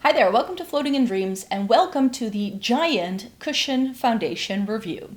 Hi there, welcome to Floating in Dreams and welcome to the Giant Cushion Foundation Review.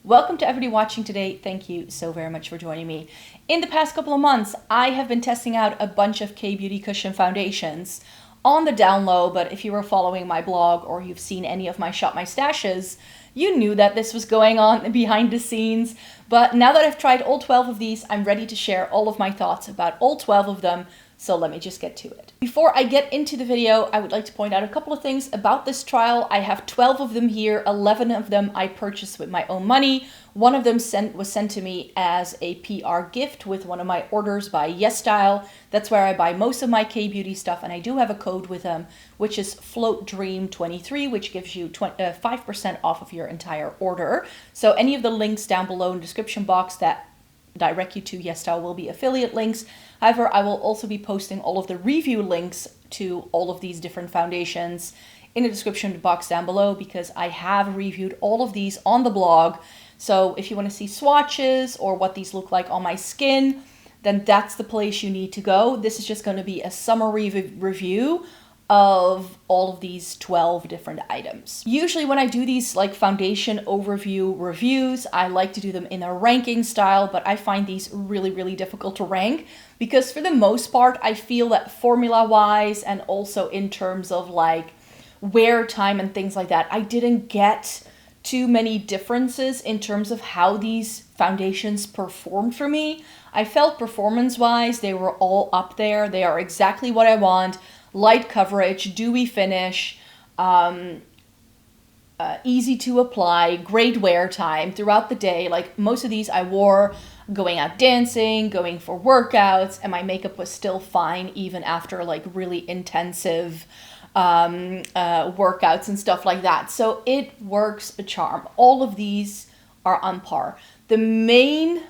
Welcome to everybody watching today. Thank you so very much for joining me. In the past couple of months, I have been testing out a bunch of K-Beauty cushion foundations on the down low, but if you were following my blog or you've seen any of my Shop My Stashes, you knew that this was going on behind the scenes. But now that I've tried all 12 of these, I'm ready to share all of my thoughts about all 12 of them. So let me just get to it. Before I get into the video, I would like to point out a couple of things about this trial. I have 12 of them here. 11 of them I purchased with my own money. One of them was sent to me as a PR gift with one of my orders by YESSTYLE. That's where I buy most of my K-Beauty stuff, and I do have a code with them, which is FloatDream23, which gives you 5% off of your entire order. So any of the links down below in the description box that direct you to YESSTYLE will be affiliate links. However, I will also be posting all of the review links to all of these different foundations in the description box down below because I have reviewed all of these on the blog. So if you want to see swatches or what these look like on my skin, then that's the place you need to go. This is just going to be a summary review of all of these 12 different items. Usually when I do these like foundation overview reviews, I like to do them in a ranking style, but I find these really difficult to rank because for the most part, I feel that formula wise and also in terms of like wear time and things like that, I didn't get too many differences in terms of how these foundations performed for me. I felt performance wise, they were all up there. They are exactly what I want. Light coverage, dewy finish, easy to apply, great wear time throughout the day. Like most of these I wore going out dancing, going for workouts, and my makeup was still fine even after like really intensive workouts and stuff like that. So it works a charm. All of these are on par. The main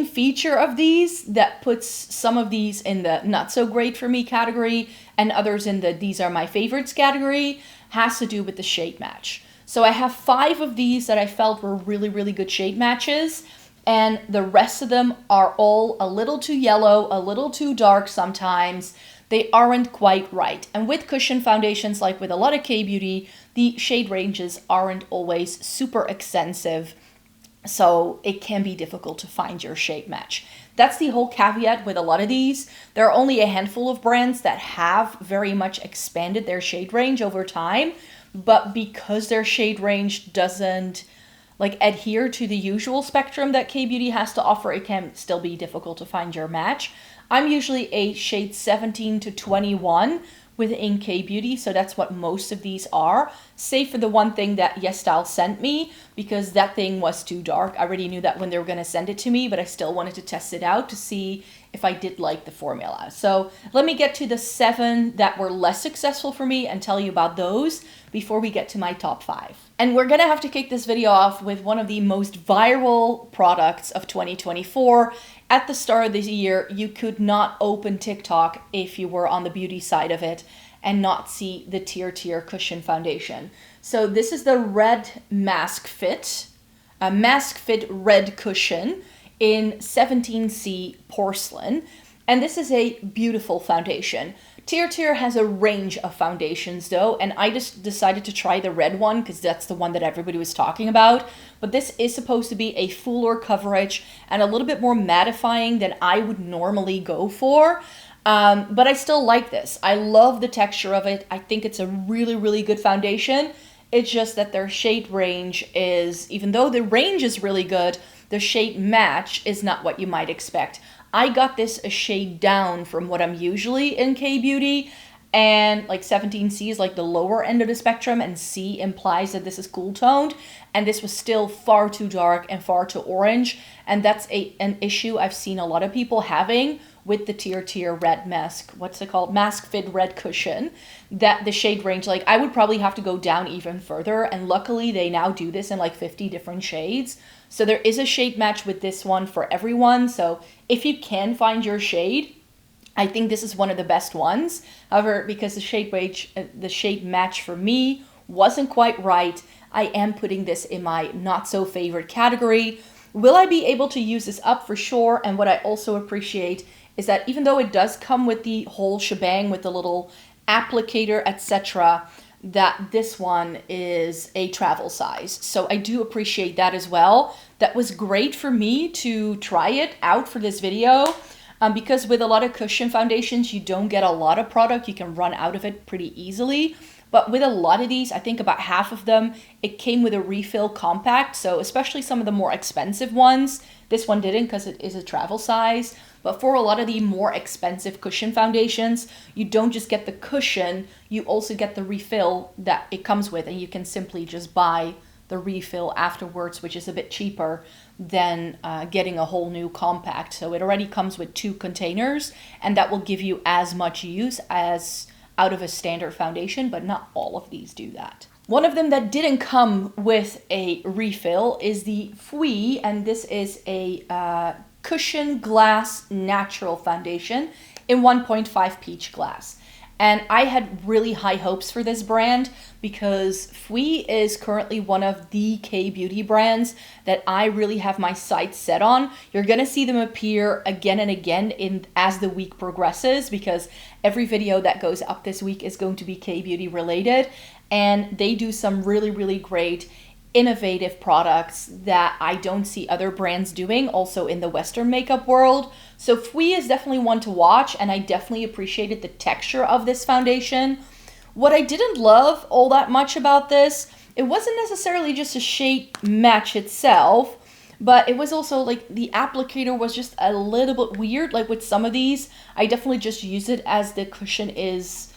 feature of these that puts some of these in the not so great for me category and others in the these are my favorites category has to do with the shade match. So I have 5 of these that I felt were really good shade matches, and the rest of them are all a little too yellow, a little too dark sometimes. They aren't quite right. And with cushion foundations, like with a lot of K-Beauty, the shade ranges aren't always super extensive. So it can be difficult to find your shade match. That's the whole caveat with a lot of these. There are only a handful of brands that have very much expanded their shade range over time, but because their shade range doesn't like adhere to the usual spectrum that K-Beauty has to offer, it can still be difficult to find your match. I'm usually a shade 17 to 21 within K-Beauty, so that's what most of these are, save for the one thing that YESSTYLE sent me, because that thing was too dark. I already knew that when they were going to send it to me, but I still wanted to test it out to see if I did like the formula. So let me get to the 7 that were less successful for me and tell you about those before we get to my top 5. And we're gonna have to kick this video off with one of the most viral products of 2024. At the start of this year, you could not open TikTok if you were on the beauty side of it and not see the Tirtir cushion foundation. So this is the red mask fit, a mask fit red cushion in 17C porcelain. And this is a beautiful foundation. Tirtir has a range of foundations though, and I just decided to try the red one because that's the one that everybody was talking about. But this is supposed to be a fuller coverage and a little bit more mattifying than I would normally go for. But I still like this. I love the texture of it. I think it's a really good foundation. It's just that their shade range is, even though the range is really good, the shade match is not what you might expect. I got this a shade down from what I'm usually in K-Beauty, and like 17C is like the lower end of the spectrum, and C implies that this is cool toned, and this was still far too dark and far too orange, and that's an issue I've seen a lot of people having with the Tirtir red mask, what's it called, mask fit red cushion, that the shade range, like I would probably have to go down even further, and luckily they now do this in like 50 different shades. So there is a shade match with this one for everyone. So if you can find your shade, I think this is one of the best ones. However, because the shade match for me wasn't quite right, I am putting this in my not so favorite category. Will I be able to use this up? For sure. And what I also appreciate is that even though it does come with the whole shebang with the little applicator, etc., that this one is a travel size. So I do appreciate that as well. That was great for me to try it out for this video. Because with a lot of cushion foundations, you don't get a lot of product. You can run out of it pretty easily. But with a lot of these, I think about half of them, it came with a refill compact. So especially some of the more expensive ones, this one didn't because it is a travel size. But for a lot of the more expensive cushion foundations, you don't just get the cushion, you also get the refill that it comes with. And you can simply just buy the refill afterwards, which is a bit cheaper than getting a whole new compact. So it already comes with 2 containers, and that will give you as much use as out of a standard foundation, but not all of these do that. One of them that didn't come with a refill is the Fwee, and this is a cushion glass natural foundation in 1.5 peach glass. And I had really high hopes for this brand because Fwee is currently one of the K-beauty brands that I really have my sights set on. You're going to see them appear again and again as the week progresses, because every video that goes up this week is going to be K-beauty related. And they do some really, really great innovative products that I don't see other brands doing, also in the Western makeup world. So Fwee is definitely one to watch, and I definitely appreciated the texture of this foundation. What I didn't love all that much about this, it wasn't necessarily just a shade match itself, but it was also like the applicator was just a little bit weird. Like with some of these, I definitely just use it as the cushion is,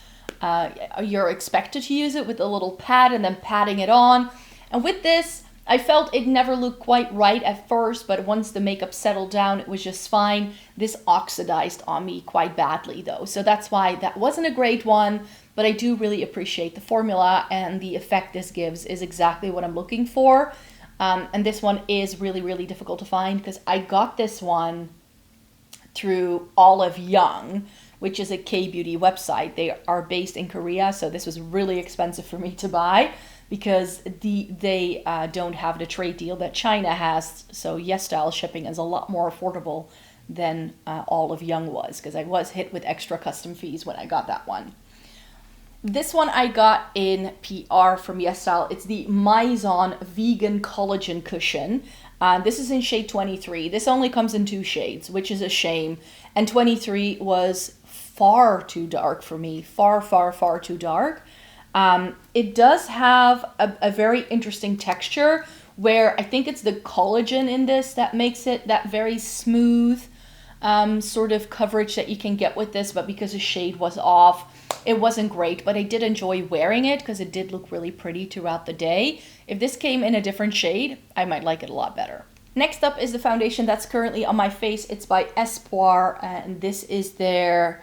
you're expected to use it with a little pad and then patting it on. And with this, I felt it never looked quite right at first, but once the makeup settled down, it was just fine. This oxidized on me quite badly though. So that's why that wasn't a great one, but I do really appreciate the formula, and the effect this gives is exactly what I'm looking for. And this one is really, really difficult to find because I got this one through Olive Young, which is a K-beauty website. They are based in Korea, so this was really expensive for me to buy, because they don't have the trade deal that China has. So YESSTYLE shipping is a lot more affordable than Olive Young was, because I was hit with extra custom fees when I got that one. This one I got in PR from YESSTYLE. It's the Mizon Vegan Collagen Cushion. This is in shade 23. This only comes in 2 shades, which is a shame. And 23 was far too dark for me. Far, far, far too dark. It does have a very interesting texture where I think it's the collagen in this that makes it that very smooth sort of coverage that you can get with this, but because the shade was off, it wasn't great. But I did enjoy wearing it because it did look really pretty throughout the day. If this came in a different shade, I might like it a lot better. Next up is the foundation that's currently on my face. It's by Espoir, and this is their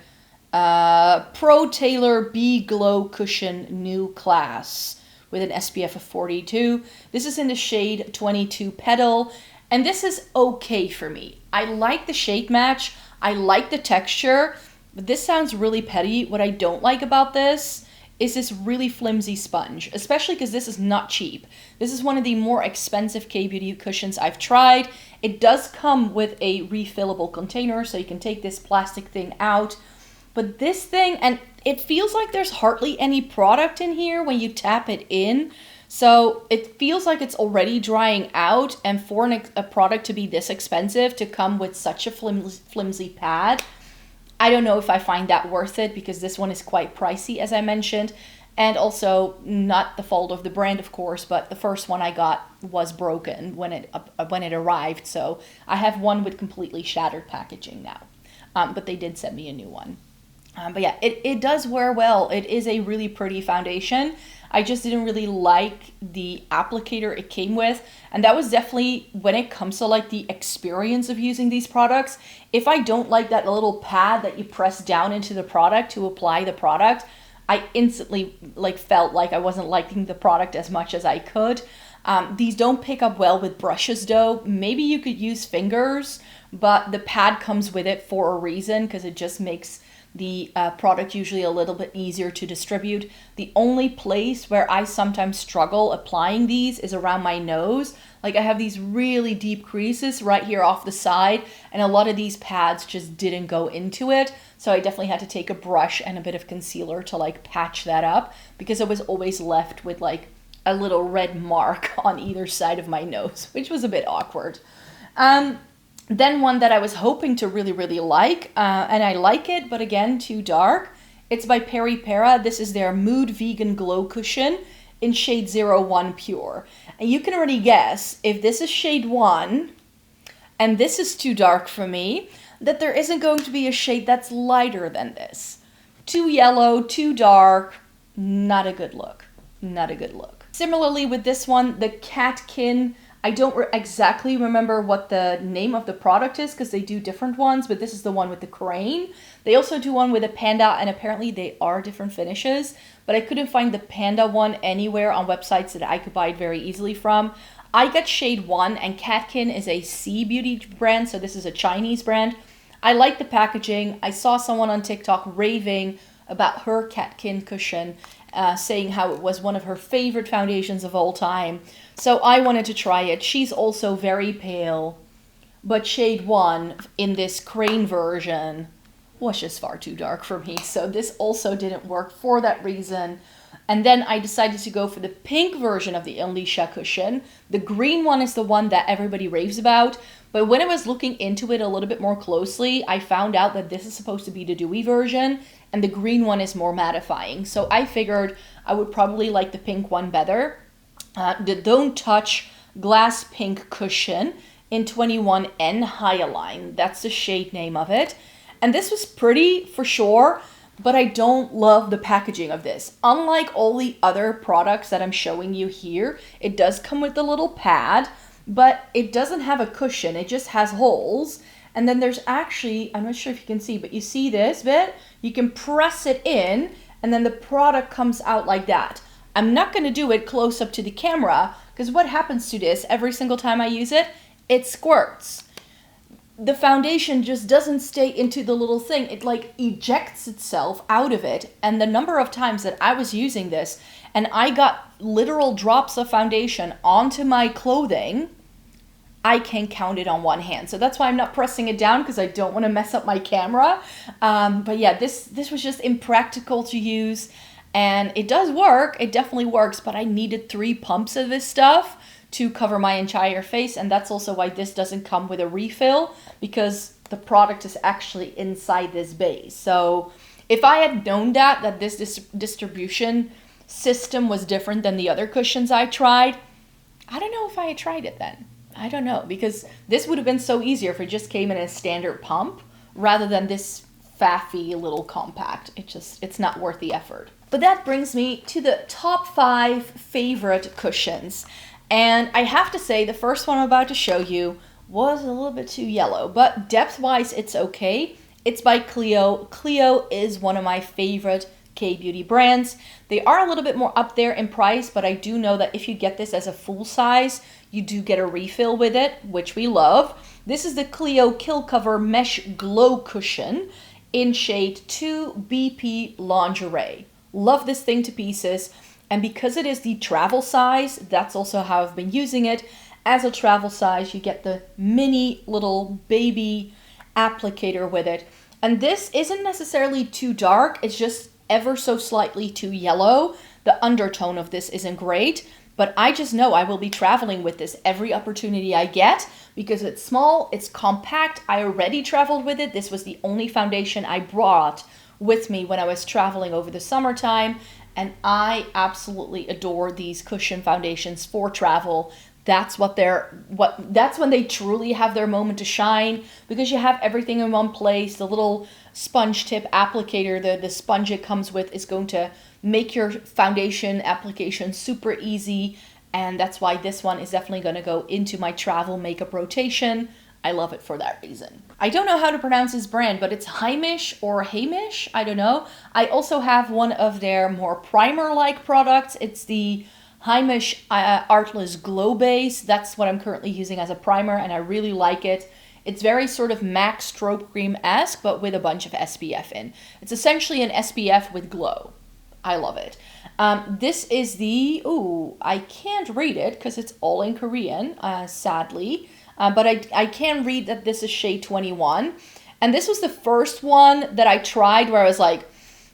Pro Tailor B Glow Cushion New Class with an SPF of 42. This is in the shade 22 Petal, and this is okay for me. I like the shade match, I like the texture, but this sounds really petty. What I don't like about this is this really flimsy sponge, especially because this is not cheap. This is one of the more expensive K-beauty cushions I've tried. It does come with a refillable container, so you can take this plastic thing out. But this thing, and it feels like there's hardly any product in here when you tap it in. So it feels like it's already drying out, and for a product to be this expensive, to come with such a flimsy pad, I don't know if I find that worth it, because this one is quite pricey, as I mentioned. And also not the fault of the brand, of course, but the first one I got was broken when it arrived. So I have one with completely shattered packaging now. But they did send me a new one. But yeah, it does wear well. It is a really pretty foundation. I just didn't really like the applicator it came with. And that was definitely, when it comes to like the experience of using these products, if I don't like that little pad that you press down into the product to apply the product, I instantly felt like I wasn't liking the product as much as I could. These don't pick up well with brushes though. Maybe you could use fingers, but the pad comes with it for a reason, because it just makes the product usually a little bit easier to distribute. The only place where I sometimes struggle applying these is around my nose. Like I have these really deep creases right here off the side, and a lot of these pads just didn't go into it. So I definitely had to take a brush and a bit of concealer to like patch that up, because I was always left with like a little red mark on either side of my nose, which was a bit awkward. Then one that I was hoping to really like, and I like it, but again, too dark. It's by Peripera. This is their Mood Vegan Glow Cushion in shade 01 Pure. And you can already guess, if this is shade 1, and this is too dark for me, that there isn't going to be a shade that's lighter than this. Too yellow, too dark, not a good look. Not a good look. Similarly with this one, the Catkin, I don't exactly remember what the name of the product is because they do different ones, but this is the one with the crane. They also do one with a panda, and apparently they are different finishes, but I couldn't find the panda one anywhere on websites that I could buy it very easily from. I got shade 1, and Catkin is a Sea Beauty brand, so this is a Chinese brand. I like the packaging. I saw someone on TikTok raving about her Catkin cushion, saying how it was one of her favorite foundations of all time. So I wanted to try it. She's also very pale, but shade 1 in this crane version was just far too dark for me. So this also didn't work for that reason. And then I decided to go for the pink version of the Alicia cushion. The green one is the one that everybody raves about. But when I was looking into it a little bit more closely, I found out that this is supposed to be the dewy version, and the green one is more mattifying. So I figured I would probably like the pink one better. The Don't Touch Glass Pink Cushion in 21N Hyaline. That's the shade name of it. And this was pretty for sure, but I don't love the packaging of this. Unlike all the other products that I'm showing you here, it does come with a little pad, but it doesn't have a cushion. It just has holes. And then there's actually, I'm not sure if you can see, but you see this bit? You can press it in, and then the product comes out like that. I'm not going to do it close up to the camera, because what happens to this every single time I use it? It squirts. The foundation just doesn't stay into the little thing. It like ejects itself out of it. And the number of times that I was using this and I got literal drops of foundation onto my clothing, I can count it on one hand. So that's why I'm not pressing it down, because I don't want to mess up my camera. But yeah, this was just impractical to use. And it does work. It definitely works. But I needed 3 pumps of this stuff to cover my entire face, and that's also why this doesn't come with a refill, because the product is actually inside this base. So if I had known that this distribution system was different than the other cushions I tried, I don't know if I had tried it then. I don't know, because this would have been so easier if it just came in a standard pump rather than this faffy little compact. It's not worth the effort. But that brings me to the top 5 favorite cushions. And I have to say, the first one I'm about to show you was a little bit too yellow, but depth-wise, it's okay. It's by Cleo. Cleo is one of my favorite K-beauty brands. They are a little bit more up there in price, but I do know that if you get this as a full size, you do get a refill with it, which we love. This is the Cleo Kill Cover Mesh Glow Cushion in shade 2 BP Lingerie. Love this thing to pieces. And because it is the travel size, that's also how I've been using it. As a travel size, you get the mini little baby applicator with it. And this isn't necessarily too dark, it's just ever so slightly too yellow. The undertone of this isn't great, but I just know I will be traveling with this every opportunity I get, because it's small, it's compact. I already traveled with it. This was the only foundation I brought with me when I was traveling over the summertime. And I absolutely adore these cushion foundations for travel. That's that's when they truly have their moment to shine, because you have everything in one place. The little sponge tip applicator, the sponge it comes with, is going to make your foundation application super easy. And that's why this one is definitely going to go into my travel makeup rotation. I love it for that reason. I don't know how to pronounce this brand, but it's Heimish or Hamish, I don't know. I also have one of their more primer-like products. It's the Heimish Artless Glow Base. That's what I'm currently using as a primer, and I really like it. It's very sort of MAC strobe cream-esque, but with a bunch of SPF in. It's essentially an SPF with glow. I love it. This is the, ooh, I can't read it because it's all in Korean, sadly. But I can read that this is shade 21. And this was the first one that I tried where I was like,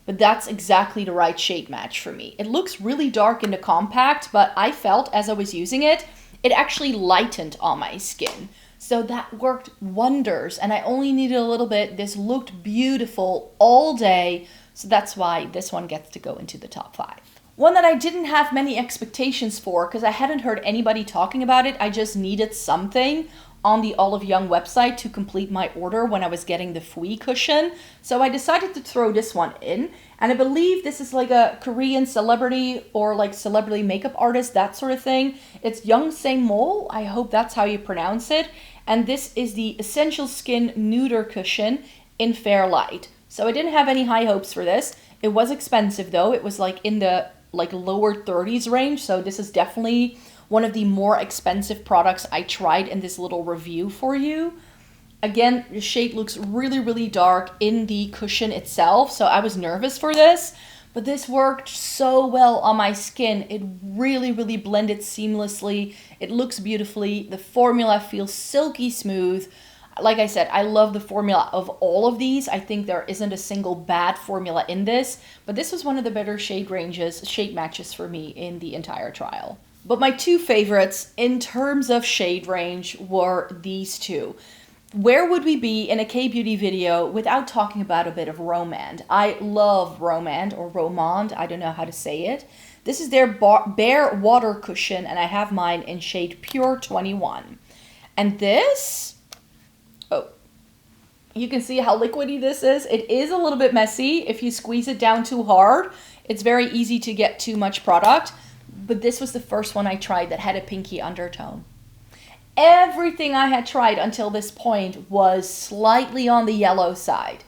but that's exactly the right shade match for me. It looks really dark in the compact, but I felt as I was using it, it actually lightened on my skin. So that worked wonders, and I only needed a little bit. This looked beautiful all day, so that's why this one gets to go into the top 5. One that I didn't have many expectations for because I hadn't heard anybody talking about it. I just needed something on the Olive Young website to complete my order when I was getting the Fwee cushion. So I decided to throw this one in. And I believe this is like a Korean celebrity or like celebrity makeup artist, that sort of thing. It's Young Sang-mol. I hope that's how you pronounce it. And this is the Essential Skin Nuder Cushion in Fair Light. So I didn't have any high hopes for this. It was expensive though. It was like in the lower 30s range. So this is definitely one of the more expensive products I tried in this little review for you. Again, the shade looks really, really dark in the cushion itself, so I was nervous for this, but this worked so well on my skin. It really, really blended seamlessly. It looks beautifully. The formula feels silky smooth. Like I said, I love the formula of all of these. I think there isn't a single bad formula in this, but this was one of the better shade matches for me in the entire trial. But my two favorites in terms of shade range were these two. Where would we be in a K-beauty video without talking about a bit of Romand? I love Romand or Romand, I don't know how to say it. This is their Bare Water Cushion, and I have mine in shade Pure 21. And this, oh, you can see how liquidy this is. It is a little bit messy. If you squeeze it down too hard, it's very easy to get too much product. But this was the first one I tried that had a pinky undertone. Everything I had tried until this point was slightly on the yellow side.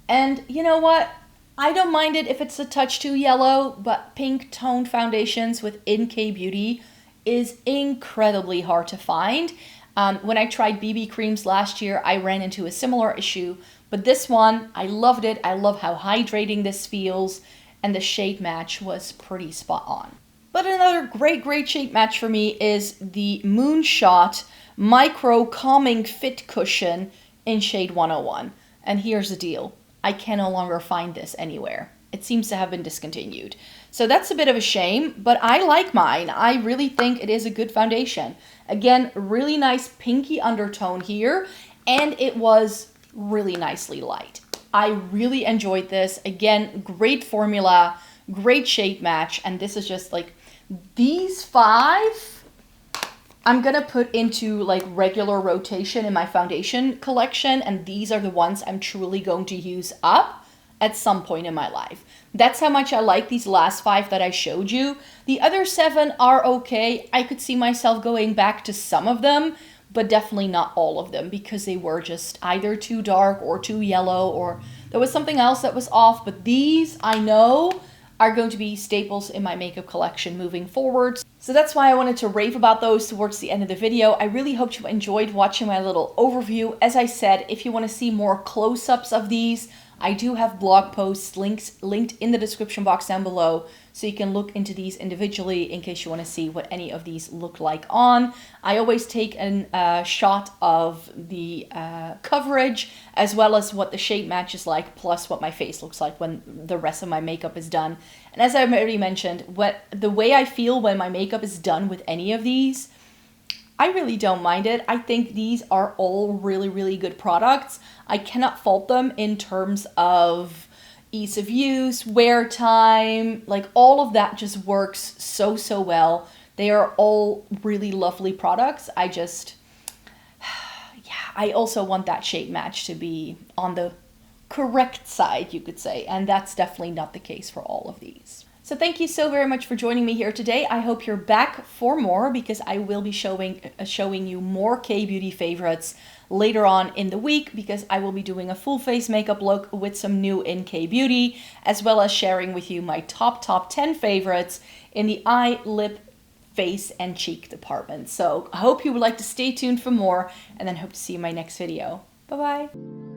And you know what? I don't mind it if it's a touch too yellow, but pink toned foundations within K-beauty is incredibly hard to find. When I tried BB creams last year, I ran into a similar issue. But this one, I loved it. I love how hydrating this feels. And the shade match was pretty spot on. But another great shade match for me is the Moonshot Micro Calming Fit Cushion in shade 101. And here's the deal. I can no longer find this anywhere. It seems to have been discontinued. So that's a bit of a shame, but I like mine. I really think it is a good foundation. Again, really nice pinky undertone here, and it was really nicely light. I really enjoyed this. Again, great formula, great shade match, and this is just like, these 5, I'm gonna put into like regular rotation in my foundation collection, and these are the ones I'm truly going to use up at some point in my life. That's how much I like these last 5 that I showed you. The other 7 are okay. I could see myself going back to some of them, but definitely not all of them because they were just either too dark or too yellow, or there was something else that was off. But these, I know, are going to be staples in my makeup collection moving forward. So that's why I wanted to rave about those towards the end of the video. I really hope you enjoyed watching my little overview. As I said, if you want to see more close-ups of these, I do have blog posts linked in the description box down below, so you can look into these individually in case you want to see what any of these look like on. I always take a shot of the coverage as well as what the shade match is like, plus what my face looks like when the rest of my makeup is done. And as I've already mentioned, the way I feel when my makeup is done with any of these, I really don't mind it. I think these are all really good products. I cannot fault them in terms of ease of use, wear time, like all of that just works so well. They are all really lovely products. I just, yeah, I also want that shade match to be on the correct side, you could say, and that's definitely not the case for all of these. So thank you so very much for joining me here today. I hope you're back for more because I will be showing you more K-beauty favorites later on in the week, because I will be doing a full face makeup look with some new in K-beauty, as well as sharing with you my top 10 favorites in the eye, lip, face and cheek department. So I hope you would like to stay tuned for more, and then hope to see you in my next video. Bye-bye.